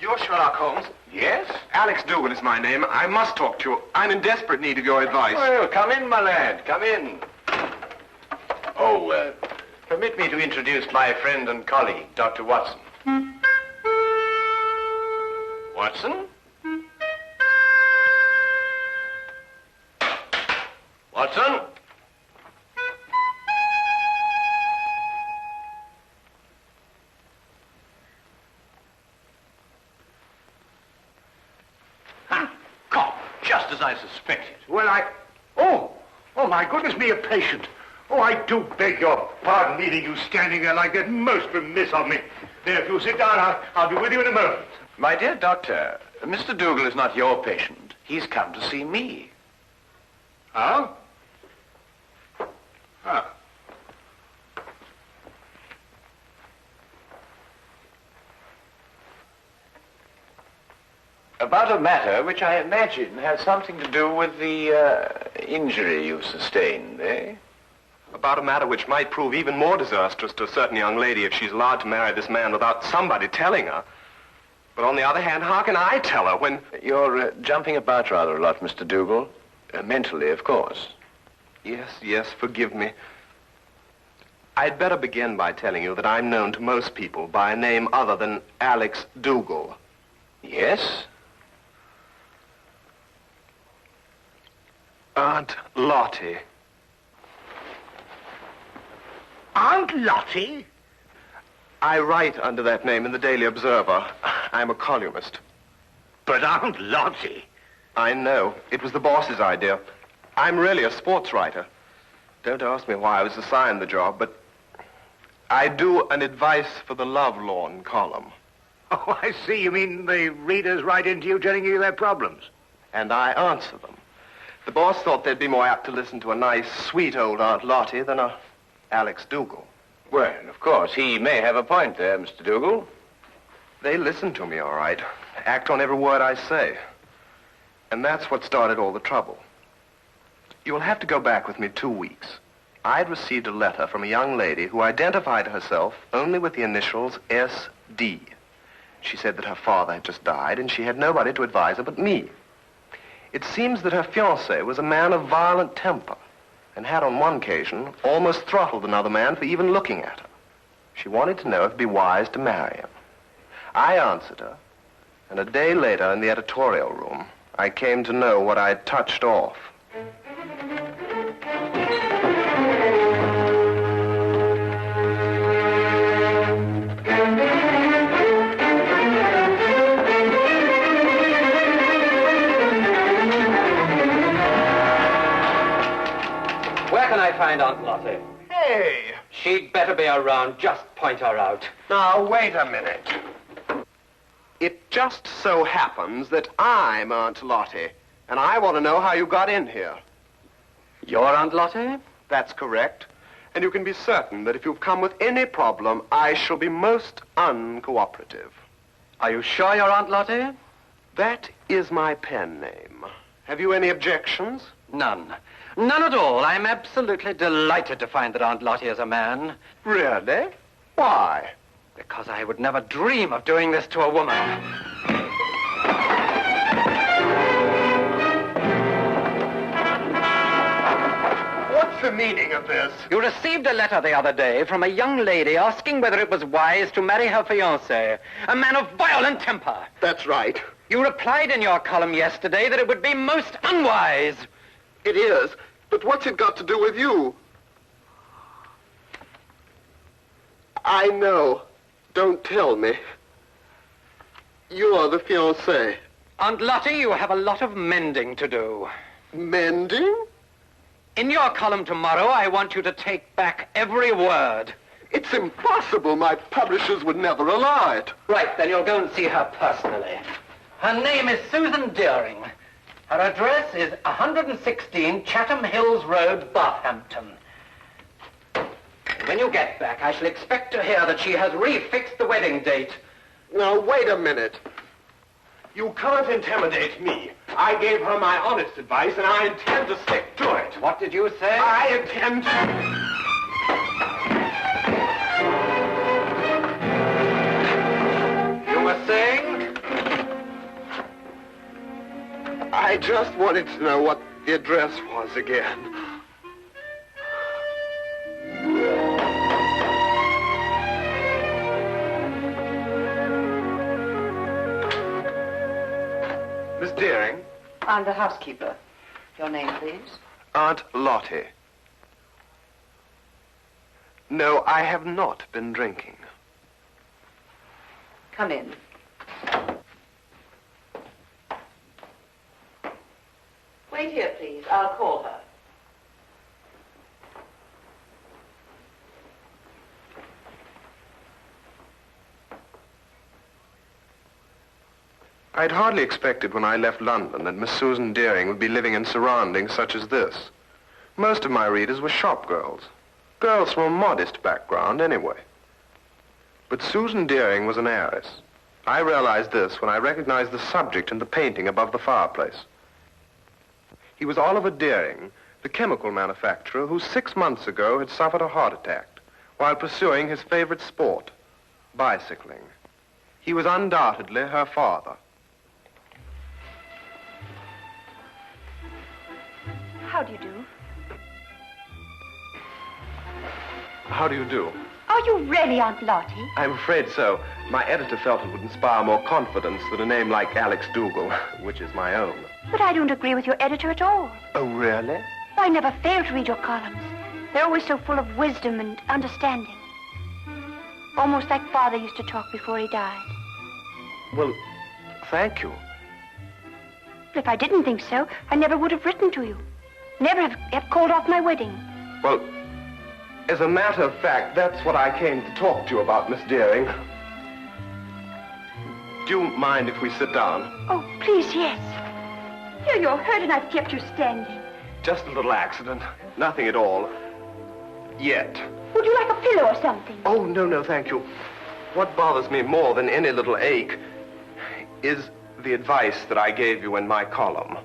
You're Sherlock Holmes? Yes? Alex Doogle is my name. I must talk to you. I'm in desperate need of your advice. Well, come in, my lad. Come in. Oh, permit me to introduce my friend and colleague, Dr. Watson. Watson? Watson? Just as I suspected. Well, Oh, my goodness me, a patient. Oh, I do beg your pardon leaving you standing there like that. Most remiss of me. There, if you'll sit down, I'll be with you in a moment. My dear doctor, Mr. Doogle is not your patient. He's come to see me. Huh? Huh. About a matter which I imagine has something to do with the injury you sustained, eh? About a matter which might prove even more disastrous to a certain young lady if she's allowed to marry this man without somebody telling her. But on the other hand, how can I tell her when... You're jumping about rather a lot, Mr. Doogle. Mentally, of course. Yes, forgive me. I'd better begin by telling you that I'm known to most people by a name other than Alex Doogle. Yes? Aunt Lottie. Aunt Lottie? I write under that name in the Daily Observer. I'm a columnist. But Aunt Lottie? I know. It was the boss's idea. I'm really a sports writer. Don't ask me why I was assigned the job, but I do an advice for the lovelorn column. Oh, I see. You mean the readers write into you telling you their problems? And I answer them. The boss thought they'd be more apt to listen to a nice, sweet old Aunt Lottie than a Alex Doogle. Well, of course, he may have a point there, Mr. Doogle. They listen to me, all right. Act on every word I say. And that's what started all the trouble. You'll have to go back with me 2 weeks. I'd received a letter from a young lady who identified herself only with the initials S.D. She said that her father had just died, and she had nobody to advise her but me. It seems that her fiancé was a man of violent temper, and had on one occasion almost throttled another man for even looking at her. She wanted to know if it'd be wise to marry him. I answered her, and a day later in the editorial room, I came to know what I'd touched off. Where can I find Aunt Lottie? Hey! She'd better be around. Just point her out. Now, wait a minute. It just so happens that I'm Aunt Lottie, and I want to know how you got in here. You're Aunt Lottie? That's correct. And you can be certain that if you've come with any problem, I shall be most uncooperative. Are you sure you're Aunt Lottie? That is my pen name. Have you any objections? None. None at all. I'm absolutely delighted to find that Aunt Lottie is a man. Really? Why? Because I would never dream of doing this to a woman. What's the meaning of this? You received a letter the other day from a young lady asking whether it was wise to marry her fiancé, a man of violent temper. That's right. You replied in your column yesterday that it would be most unwise. It is. But what's it got to do with you? I know. Don't tell me. You're the fiancé. Aunt Lottie, you have a lot of mending to do. Mending? In your column tomorrow, I want you to take back every word. It's impossible. My publishers would never allow it. Right, then you'll go and see her personally. Her name is Susan Deering. Her address is 116 Chatham Hills Road, Bathampton. When you get back, I shall expect to hear that she has refixed the wedding date. Now, wait a minute. You can't intimidate me. I gave her my honest advice, and I intend to stick to it. What did you say? I intend to... You were saying? I just wanted to know what the address was again. Miss Deering? I'm the housekeeper. Your name, please? Aunt Lottie. No, I have not been drinking. Come in. Wait here, please. I'll call her. I'd hardly expected when I left London that Miss Susan Deering would be living in surroundings such as this. Most of my readers were shop girls. Girls from a modest background, anyway. But Susan Deering was an heiress. I realized this when I recognized the subject in the painting above the fireplace. He was Oliver Deering, the chemical manufacturer who 6 months ago had suffered a heart attack while pursuing his favorite sport, bicycling. He was undoubtedly her father. How do you do? How do you do? Are you really Aunt Lottie? I'm afraid so. My editor felt it would inspire more confidence than a name like Alex Doogle, which is my own. But I don't agree with your editor at all. Oh, really? I never fail to read your columns. They're always so full of wisdom and understanding. Almost like Father used to talk before he died. Well, thank you. But if I didn't think so, I never would have written to you. Never have called off my wedding. Well, as a matter of fact, that's what I came to talk to you about, Miss Deering. Do you mind if we sit down? Oh, please, yes. Here you're hurt and I've kept you standing. Just a little accident. Nothing at all. Yet. Would you like a pillow or something? Oh, no, thank you. What bothers me more than any little ache is the advice that I gave you in my column.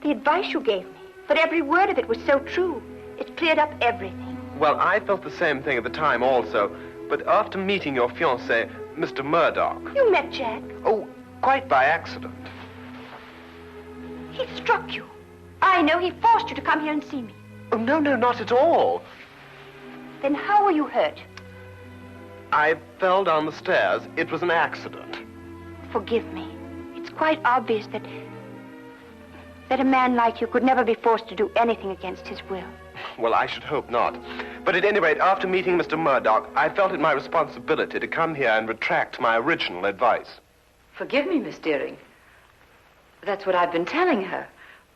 The advice you gave me, but every word of it was so true. It cleared up everything. Well, I felt the same thing at the time also, but after meeting your fiancé, Mr. Murdock... You met Jack? Oh, quite by accident. He struck you. I know he forced you to come here and see me. Oh, no, not at all. Then how were you hurt? I fell down the stairs. It was an accident. Forgive me. It's quite obvious that a man like you could never be forced to do anything against his will. Well, I should hope not. But at any rate, after meeting Mr. Murdock, I felt it my responsibility to come here and retract my original advice. Forgive me, Miss Deering. That's what I've been telling her.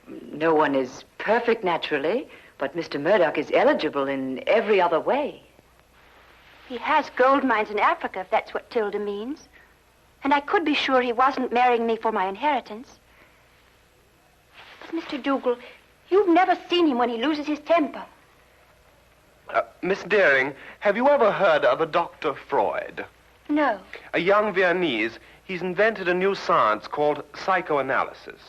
No one is perfect naturally, but Mr. Murdock is eligible in every other way. He has gold mines in Africa, if that's what Tilda means. And I could be sure he wasn't marrying me for my inheritance. But, Mr. Doogle, you've never seen him when he loses his temper. Miss Deering, have you ever heard of a Dr. Freud? No. A young Viennese. He's invented a new science called psychoanalysis.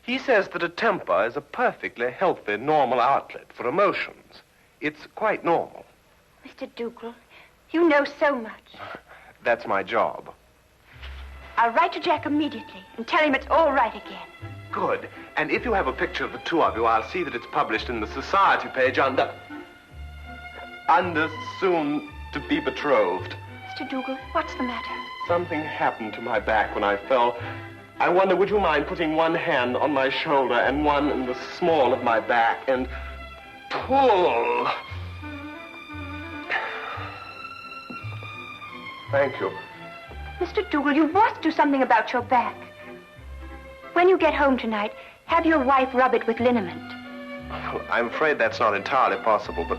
He says that a temper is a perfectly healthy, normal outlet for emotions. It's quite normal. Mr. Doogle, you know so much. That's my job. I'll write to Jack immediately and tell him it's all right again. Good. And if you have a picture of the two of you, I'll see that it's published in the society page under soon to be betrothed. Mr. Doogle, what's the matter? Something happened to my back when I fell. I wonder, would you mind putting one hand on my shoulder and one in the small of my back and pull? Thank you. Mr. Doogle, you must do something about your back. When you get home tonight, have your wife rub it with liniment. Well, I'm afraid that's not entirely possible, but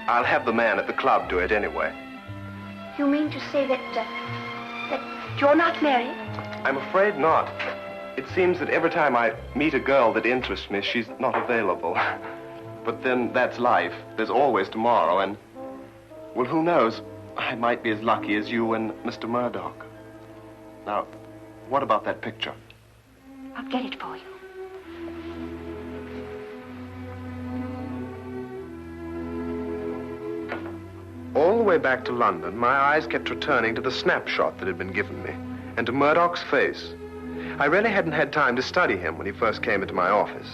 I'll have the man at the club do it anyway. You mean to say that you're not married? I'm afraid not. It seems that every time I meet a girl that interests me, she's not available. But then that's life. There's always tomorrow, and, well, who knows? I might be as lucky as you and Mr. Murdock. Now, what about that picture? I'll get it for you. All the way back to London, my eyes kept returning to the snapshot that had been given me, and to Murdock's face. I really hadn't had time to study him when he first came into my office.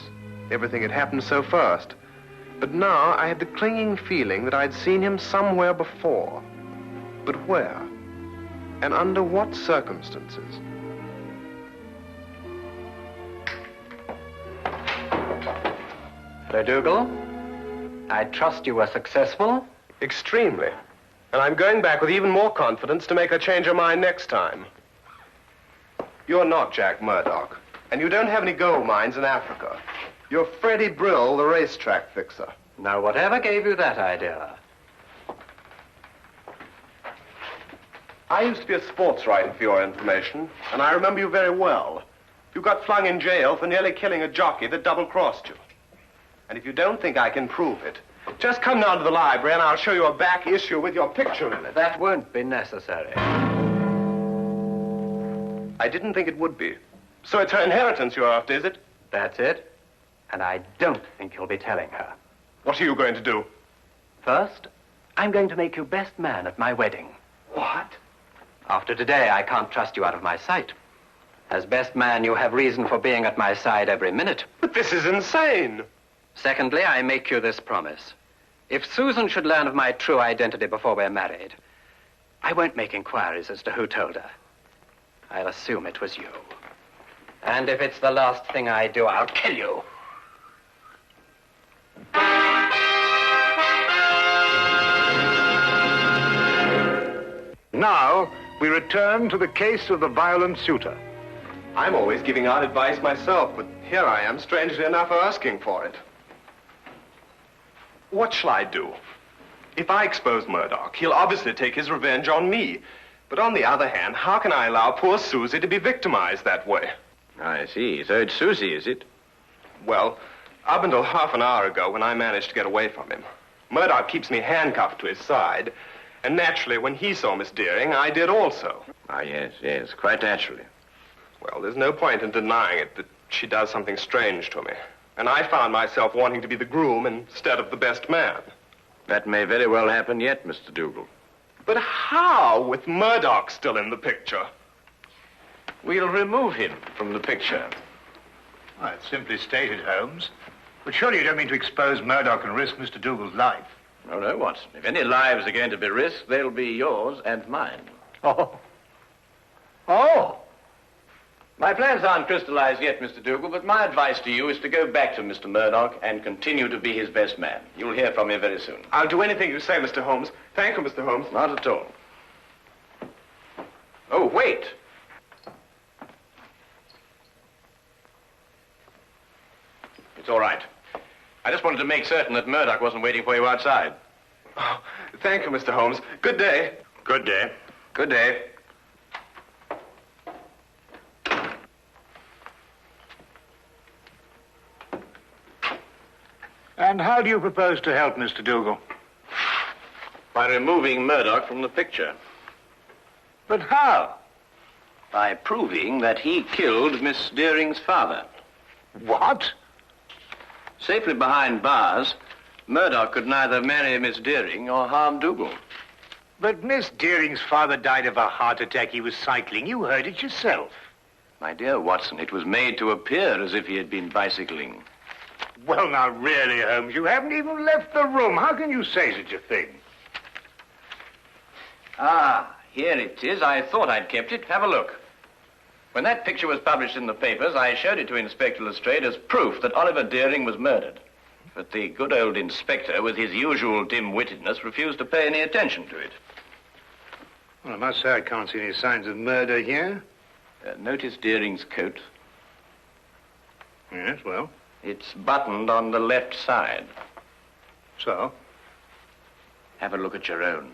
Everything had happened so fast. But now I had the clinging feeling that I'd seen him somewhere before. But where? And under what circumstances? Hello, Doogle. I trust you were successful. Extremely. And I'm going back with even more confidence to make her change her mind next time. You're not Jack Murdock, and you don't have any gold mines in Africa. You're Freddie Brill, the racetrack fixer. Now, whatever gave you that idea? I used to be a sports writer, for your information, and I remember you very well. You got flung in jail for nearly killing a jockey that double-crossed you. And if you don't think I can prove it, just come down to the library and I'll show you a back issue with your picture in it. That won't be necessary. I didn't think it would be. So it's her inheritance you're after, is it? That's it. And I don't think you'll be telling her. What are you going to do? First, I'm going to make you best man at my wedding. What? After today, I can't trust you out of my sight. As best man, you have reason for being at my side every minute. But this is insane. Secondly, I make you this promise. If Susan should learn of my true identity before we're married, I won't make inquiries as to who told her. I'll assume it was you. And if it's the last thing I do, I'll kill you. Now, we return to the case of the violent suitor. I'm always giving out advice myself, but here I am, strangely enough, asking for it. What shall I do? If I expose Murdock, he'll obviously take his revenge on me. But on the other hand, how can I allow poor Susie to be victimized that way? I see. So it's Susie, is it? Well, up until half an hour ago when I managed to get away from him. Murdock keeps me handcuffed to his side. And naturally, when he saw Miss Deering, I did also. Ah, yes, quite naturally. Well, there's no point in denying it that she does something strange to me. And I found myself wanting to be the groom instead of the best man. That may very well happen yet, Mr. Doogle. But how, with Murdock still in the picture? We'll remove him from the picture. Well, it's simply stated, Holmes. But surely you don't mean to expose Murdock and risk Mr. Dougle's life. No, Watson. If any lives are going to be risked, they'll be yours and mine. Oh. Oh! My plans aren't crystallized yet, Mr. Doogle, but my advice to you is to go back to Mr. Murdock and continue to be his best man. You'll hear from me very soon. I'll do anything you say, Mr. Holmes. Thank you, Mr. Holmes. Not at all. Oh, wait. It's all right. I just wanted to make certain that Murdock wasn't waiting for you outside. Oh, thank you, Mr. Holmes. Good day. Good day. Good day. And how do you propose to help Mr. Doogle? By removing Murdock from the picture. But how? By proving that he killed Miss Deering's father. What? Safely behind bars, Murdock could neither marry Miss Deering or harm Doogle. But Miss Deering's father died of a heart attack. He was cycling. You heard it yourself. My dear Watson, it was made to appear as if he had been bicycling. Well, now, really, Holmes, you haven't even left the room. How can you say such a thing? Ah, here it is. I thought I'd kept it. Have a look. When that picture was published in the papers, I showed it to Inspector Lestrade as proof that Oliver Deering was murdered. But the good old inspector, with his usual dim-wittedness, refused to pay any attention to it. Well, I must say I can't see any signs of murder here. Notice Deering's coat. Yes, well. It's buttoned on the left side. So? Have a look at your own.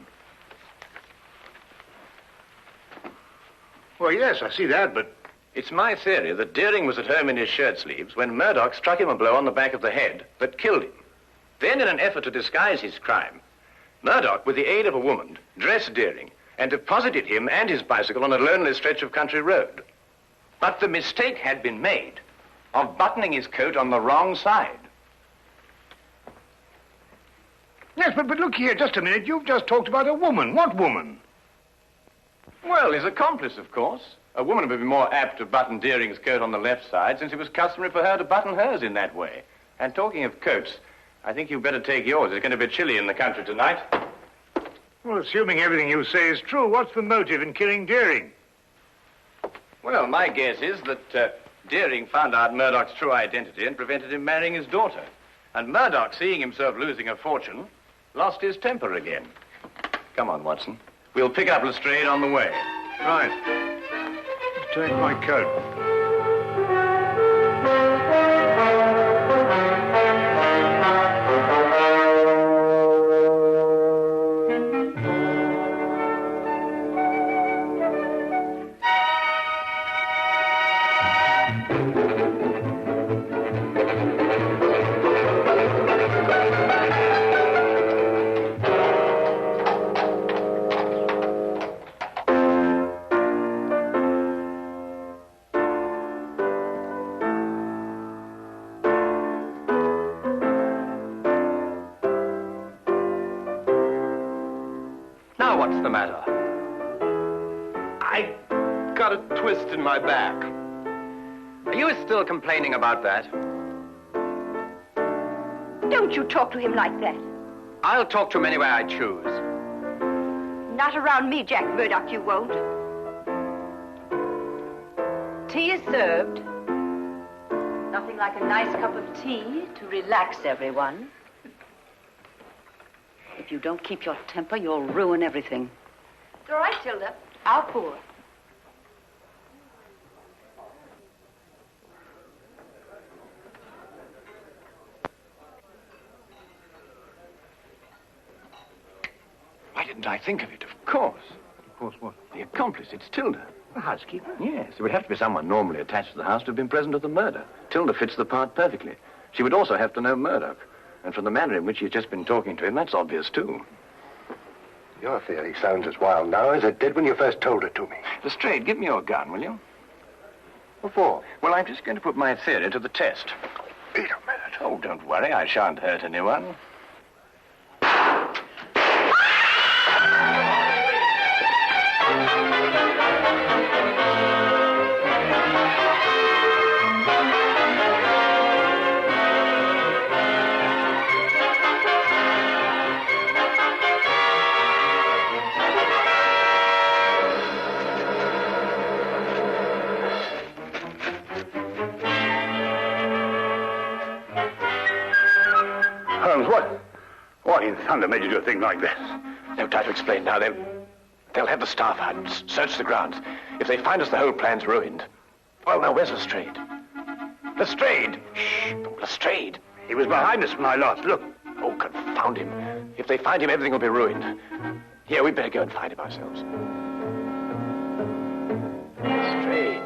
Well, yes, I see that, but... It's my theory that Deering was at home in his shirt sleeves when Murdock struck him a blow on the back of the head that killed him. Then, in an effort to disguise his crime, Murdock, with the aid of a woman, dressed Deering and deposited him and his bicycle on a lonely stretch of country road. But the mistake had been made of buttoning his coat on the wrong side. Yes, but look here, just a minute. You've just talked about a woman. What woman? Well, his accomplice, of course. A woman would be more apt to button Deering's coat on the left side, since it was customary for her to button hers in that way. And talking of coats, I think you'd better take yours. It's going to be chilly in the country tonight. Well, assuming everything you say is true, what's the motive in killing Deering? Well, my guess is that Deering found out Murdock's true identity and prevented him marrying his daughter. And Murdock, seeing himself losing a fortune, lost his temper again. Come on, Watson. We'll pick up Lestrade on the way. Right. Take my coat. Now, what's the matter? I got a twist in my back. Are you still complaining about that? Don't you talk to him like that. I'll talk to him any way I choose. Not around me, Jack Murdock, you won't. Tea is served. Nothing like a nice cup of tea to relax everyone. If you don't keep your temper, you'll ruin everything. It's all right, Tilda. I'll pour. Why didn't I think of it? Of course. Of course, what? The accomplice, it's Tilda. The housekeeper? Yes, it would have to be someone normally attached to the house to have been present at the murder. Tilda fits the part perfectly. She would also have to know Murdock. And from the manner in which she's just been talking to him, that's obvious, too. Your theory sounds as wild now as it did when you first told it to me. Lestrade, give me your gun, will you? What for? Well, I'm just going to put my theory to the test. Wait a minute. Oh, don't worry, I shan't hurt anyone. Holmes, what in thunder made you do a thing like this? No time to explain now. They'll have the staff out, search the grounds. If they find us, the whole plan's ruined. Well, now, where's Lestrade? Lestrade! Shh! Lestrade! He was behind us when I lost. Look. Oh, confound him. If they find him, everything will be ruined. Here, we'd better go and find him ourselves. Lestrade.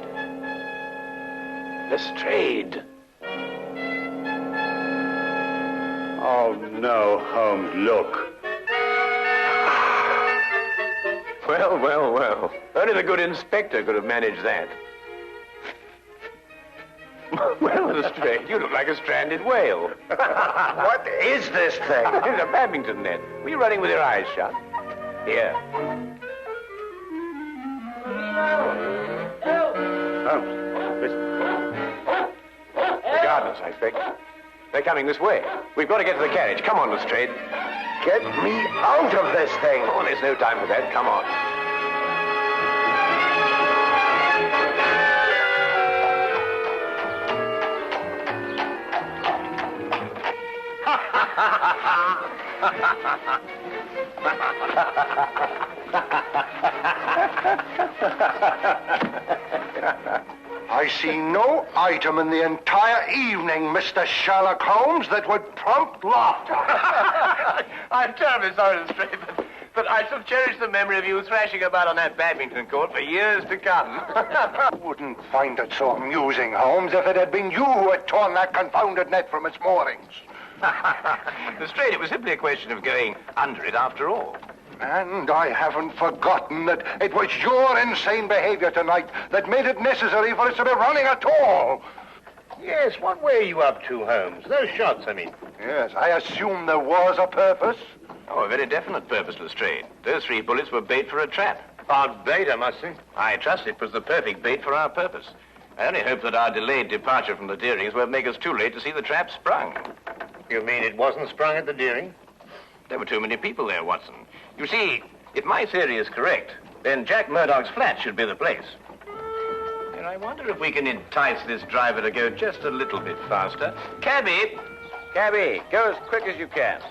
Lestrade. Oh, no, Holmes, look. Well, well, well. Only the good inspector could have managed that. Well, Lestrade, you look like a stranded whale. What is this thing? It's a badminton net. Were you running with your eyes shut? Here. Holmes, listen. The gardeners, I expect. They're coming this way. We've got to get to the carriage. Come on, Lestrade. Get me out of this thing. Oh, there's no time for that. Come on. I see no item in the entire evening, Mr. Sherlock Holmes, that would prompt laughter. I'm terribly sorry, Lestrade, but I shall cherish the memory of you thrashing about on that badminton court for years to come. I wouldn't find it so amusing, Holmes, if it had been you who had torn that confounded net from its moorings. Lestrade, it was simply a question of going under it after all. And I haven't forgotten that it was your insane behavior tonight that made it necessary for us to be running at all. Yes, what were you up to, Holmes? Those shots, I mean. Yes, I assume there was a purpose. Oh, a very definite purpose, Lestrade. Those 3 bullets were bait for a trap. Odd bait, I must say. I trust it was the perfect bait for our purpose. I only hope that our delayed departure from the Deerings won't make us too late to see the trap sprung. You mean it wasn't sprung at the Deering? There were too many people there, Watson. You see, if my theory is correct, then Jack Murdock's flat should be the place. And I wonder if we can entice this driver to go just a little bit faster. Cabby! Cabby, go as quick as you can.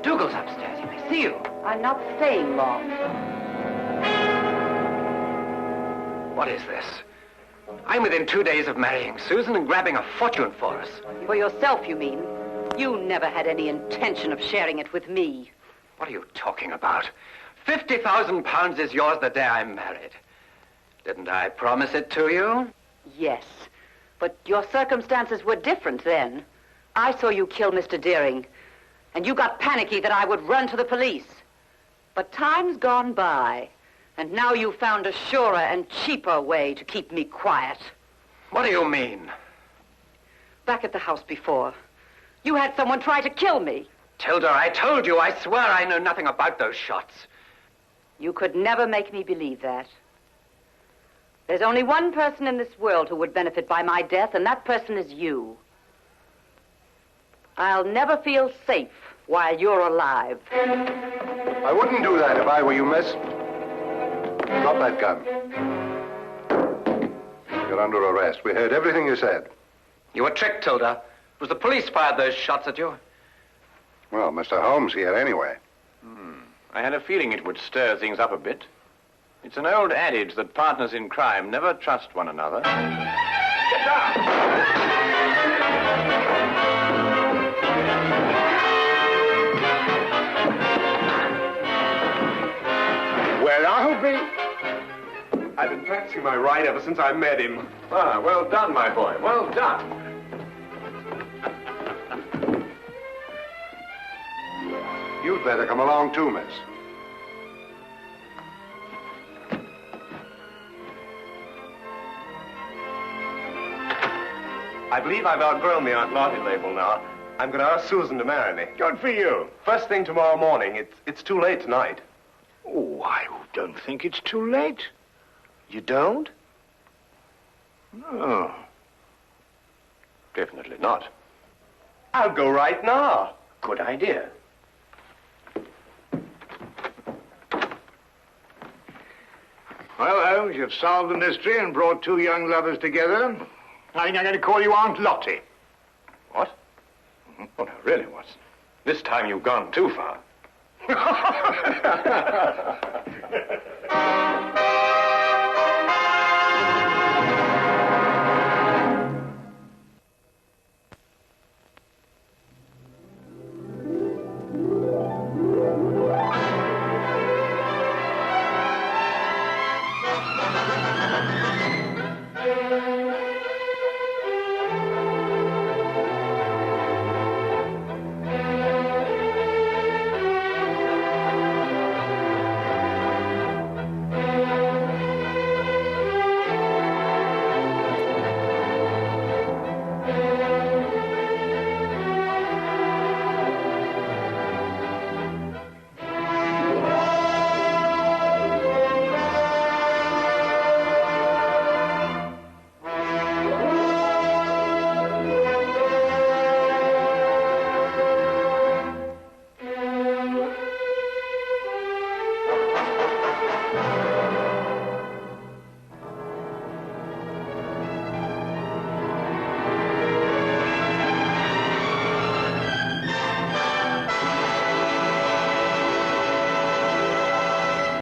Dougle's upstairs. He may see you. I'm not staying long. What is this? I'm within 2 days of marrying Susan and grabbing a fortune for us. For yourself, you mean? You never had any intention of sharing it with me. What are you talking about? £50,000 is yours the day I'm married. Didn't I promise it to you? Yes, but your circumstances were different then. I saw you kill Mr. Deering, and you got panicky that I would run to the police. But time's gone by, and now you've found a surer and cheaper way to keep me quiet. What do you mean? Back at the house before, you had someone try to kill me. Tilda, I told you, I swear I know nothing about those shots. You could never make me believe that. There's only one person in this world who would benefit by my death, and that person is you. I'll never feel safe while you're alive. I wouldn't do that if I were you, miss. Drop that gun. You're under arrest. We heard everything you said. You were tricked, Tilda. It was the police fired those shots at you. Well, Mr. Holmes here anyway. I had a feeling it would stir things up a bit. It's an old adage that partners in crime never trust one another. Get down! Well, I'll be... I've been practicing my ride ever since I met him. Ah, well done, my boy. Well done. You'd better come along too, miss. I believe I've outgrown the Aunt Lottie label now. I'm going to ask Susan to marry me. Good for you. First thing tomorrow morning. It's too late tonight. Oh, I don't think it's too late. You don't? No. Definitely not. I'll go right now. Good idea. Well, Holmes, you've solved the mystery and brought two young lovers together. I think I'm going to call you Aunt Lottie. What? Oh, no, really, Watson. This time you've gone too far.